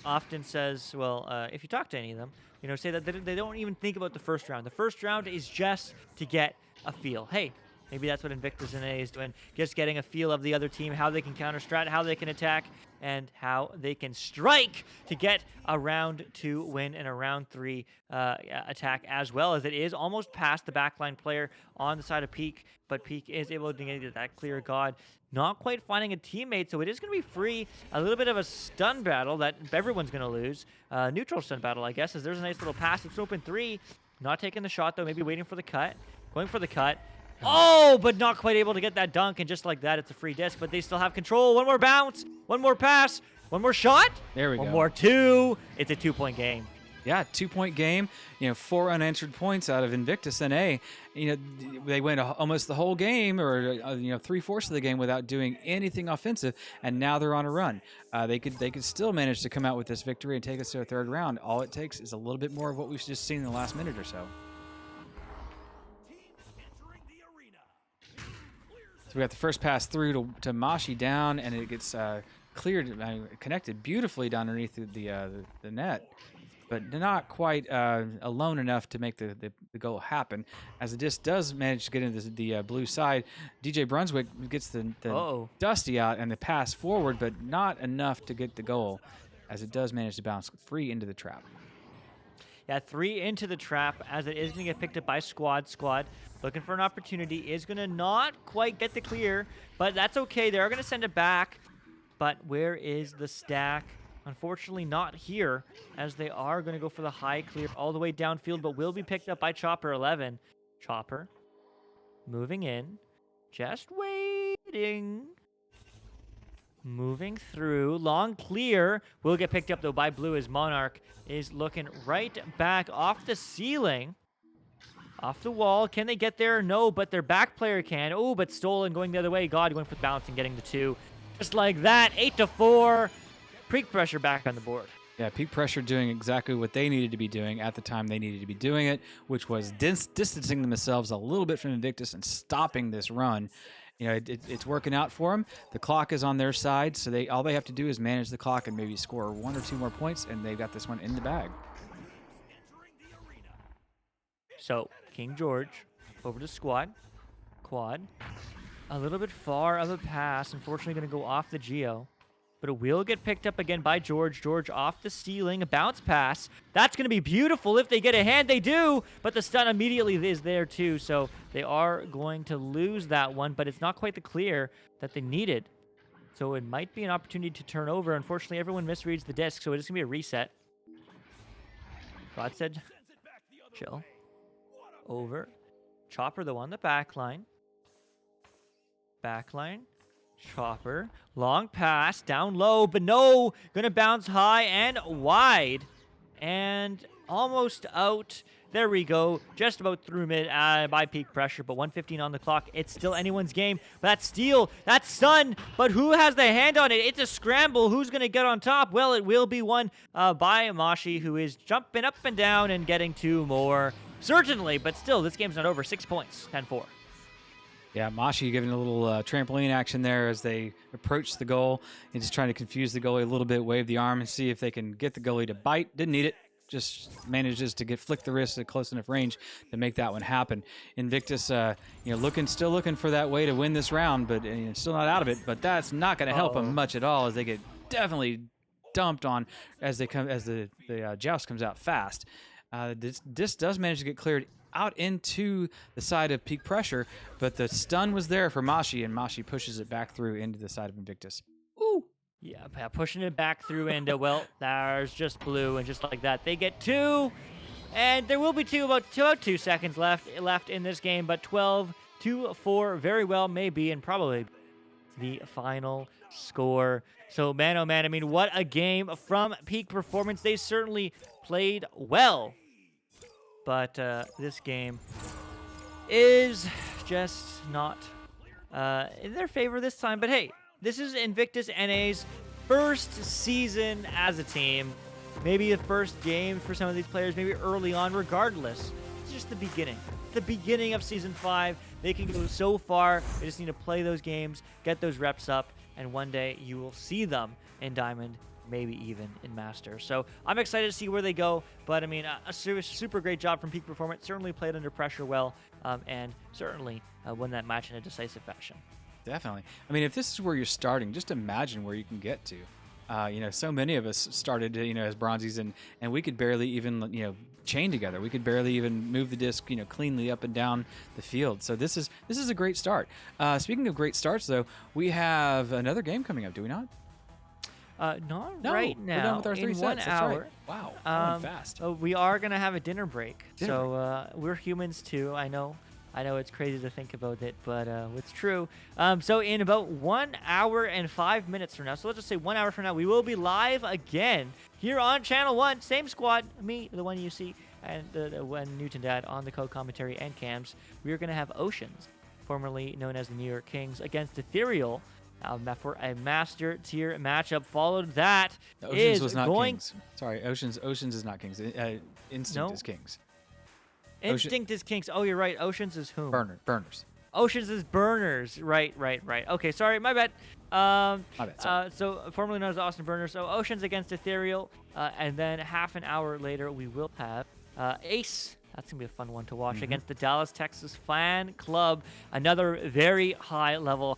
often says, if you talk to any of them, say that they don't even think about the first round. The first round is just to get a feel. Hey, maybe that's what Invictus NA is doing. Just getting a feel of the other team, how they can counter-strat, how they can attack, and how they can strike to get a round 2 win and a round 3 attack, as well as it is almost past the backline player on the side of Peak, but Peak is able to get that clear God. Not quite finding a teammate, so it is going to be free. A little bit of a stun battle that everyone's going to lose. Neutral stun battle, I guess, as there's a nice little pass. It's open 3. Not taking the shot, though. Maybe waiting for the cut. Going for the cut. Oh, but not quite able to get that dunk, and just like that, it's a free disc, but they still have control. One more bounce, one more pass, one more shot. There we go. One more 2. It's a 2-point game. Yeah, 2-point game. 4 unanswered points out of Invictus NA. They went almost the whole game, or 3/4 of the game without doing anything offensive, and now they're on a run. They could still manage to come out with this victory and take us to a third round. All it takes is a little bit more of what we've just seen in the last minute or so. So we got the first pass through to Mashi down, and it gets cleared, connected beautifully down underneath the net, but not quite alone enough to make the goal happen. As the disc does manage to get into the blue side, DJ Brunswick gets the Dusty out and the pass forward, but not enough to get the goal, as it does manage to bounce free into the trap. Yeah, 3 into the trap, as it is going to get picked up by Squad. Squad looking for an opportunity, is going to not quite get the clear, but that's okay. They are going to send it back, but where is the stack? Unfortunately not here, as they are going to go for the high clear all the way downfield, but will be picked up by Chopper 11. Chopper moving in, just waiting. Moving through, long clear, will get picked up though by Blue, as Monarch is looking right back off the ceiling. Off the wall, can they get there? No, but their back player can. Oh, but stolen, going the other way. God going for the bounce and getting the 2. Just like that, 8-4. Peak pressure back on the board. Yeah, Peak Pressure doing exactly what they needed to be doing at the time they needed to be doing it, which was distancing themselves a little bit from Invictus and stopping this run. It's working out for them. The clock is on their side, so all they have to do is manage the clock and maybe score 1 or 2 more points, and they've got this one in the bag. So, King George over to Squad. Quad. A little bit far of a pass. Unfortunately, going to go off the Geo. But it will get picked up again by George. George off the ceiling. A bounce pass. That's going to be beautiful if they get a hand. They do. But the stun immediately is there too. So they are going to lose that one. But it's not quite the clear that they needed. So it might be an opportunity to turn over. Unfortunately, everyone misreads the disc, so it is going to be a reset. God said, chill. Over. Chopper, though, on the back line. Backline. Chopper. Long pass. Down low, but no. Going to bounce high and wide. And almost out. There we go. Just about through mid by peak pressure, but 1:15 on the clock. It's still anyone's game. That's steal. That's stun. But who has the hand on it? It's a scramble. Who's going to get on top? Well, it will be won by Mashi, who is jumping up and down and getting 2 more. Certainly, but still, this game's not over. 6 points. 10-4. Yeah, Mashi giving a little trampoline action there as they approach the goal and just trying to confuse the goalie a little bit, wave the arm and see if they can get the goalie to bite. Didn't need it. Just manages to flick the wrist at close enough range to make that one happen. Invictus, still looking for that way to win this round, but still not out of it. But that's not going to help them much at all as they get definitely dumped on as the joust comes out fast. This does manage to get cleared out into the side of peak pressure, but the stun was there for Mashi, and Mashi pushes it back through into the side of Invictus. Ooh. Yeah, pushing it back through, and well, there's just blue, and just like that, they get 2, and there will be about 2 seconds left in this game, but 12-4 very well may be, and probably the final score. So, man, oh man, I mean, what a game from Peak Performance. They certainly played well, but this game is just not in their favor this time. But hey, this is Invictus NA's first season as a team. Maybe the first game for some of these players, maybe early on. Regardless, it's just the beginning. The beginning of Season 5. They can go so far. They just need to play those games, get those reps up, and one day you will see them in Diamond, maybe even in Master. So I'm excited to see where they go. But, I mean, a super great job from Peak Performance. Certainly played under pressure well, and certainly won that match in a decisive fashion. Definitely. I mean, if this is where you're starting, just imagine where you can get to. So many of us started, as bronzies, and we could barely even, chain together. We could barely even move the disc, cleanly up and down the field. So this is a great start. Speaking of great starts, though, we have another game coming up, do we not? Not No, right we're now. done with our 3 in sets. 1 That's hour. right. Wow, going fast. We are gonna have a dinner break. Dinner We're humans too. I know it's crazy to think about it, but it's true. So in about 1 hour and 5 minutes from now, so let's just say 1 hour from now, we will be live again here on Channel 1. Same squad, me, the one you see, and the one Newton Dad on the co-commentary and cams. We are going to have Oceans, formerly known as the New York Kings, against Ethereal for a Master Tier matchup. Followed that Oceans is was not going... Kings. Sorry, Oceans is not Kings. Instinct is Kings. Instinct is Kings. Oh, you're right. Oceans is whom? Burners. Oceans is Burners. Right. Okay, sorry, my bad. My bad, sorry. So formerly known as Austin Burners. So Oceans against Ethereal, and then half an hour later we will have Ace. That's gonna be a fun one to watch against the Dallas, Texas Fan Club. Another very high level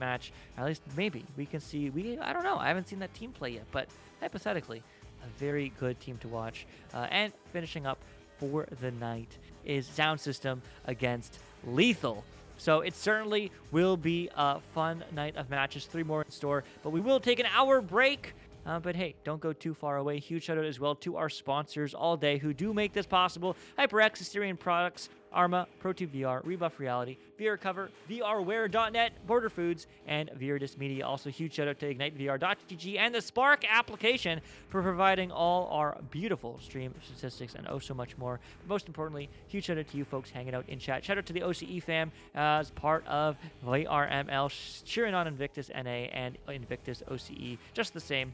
match. At least maybe we can see. I don't know. I haven't seen that team play yet, but hypothetically, a very good team to watch. And finishing up for the night is Sound System against Lethal. So it certainly will be a fun night of matches. 3 more in store, but we will take an hour break. But hey, don't go too far away. Huge shout out as well to our sponsors all day who do make this possible. HyperX, Assyrian Products, Arma, ProTube VR, Rebuff Reality, VR Cover, VRWare.net, Border Foods, and Viridis Media. Also, huge shout out to IgniteVR.gg and the Spark application for providing all our beautiful stream statistics and oh so much more. But most importantly, huge shout out to you folks hanging out in chat. Shout out to the OCE fam as part of VRML, cheering on Invictus NA and Invictus OCE just the same.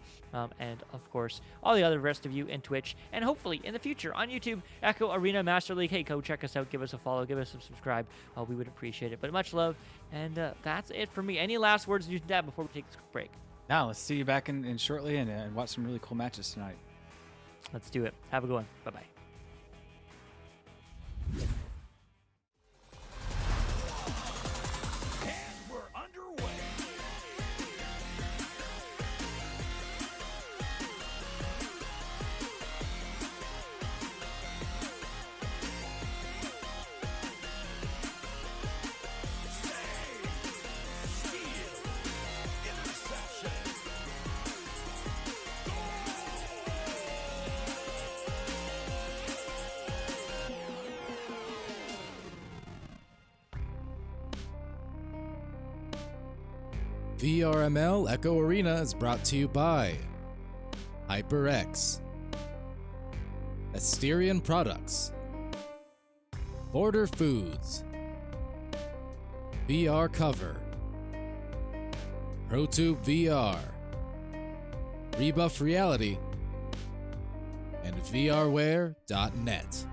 And of course, all the other rest of you in Twitch, and hopefully in the future on YouTube, Echo Arena Master League. Hey, go check us out. Give us a follow. Give us a subscribe. We would appreciate it. But much love, and that's it for me. Any last words you dad before we take this break? Now let's see you back in shortly and watch some really cool matches tonight. Let's do it. Have a good one. Bye-bye. And we're underway. Save, steal, VRML Echo Arena is brought to you by HyperX, Asterion Products, Border Foods, VR Cover, ProTube VR, Rebuff Reality, and VRware.net.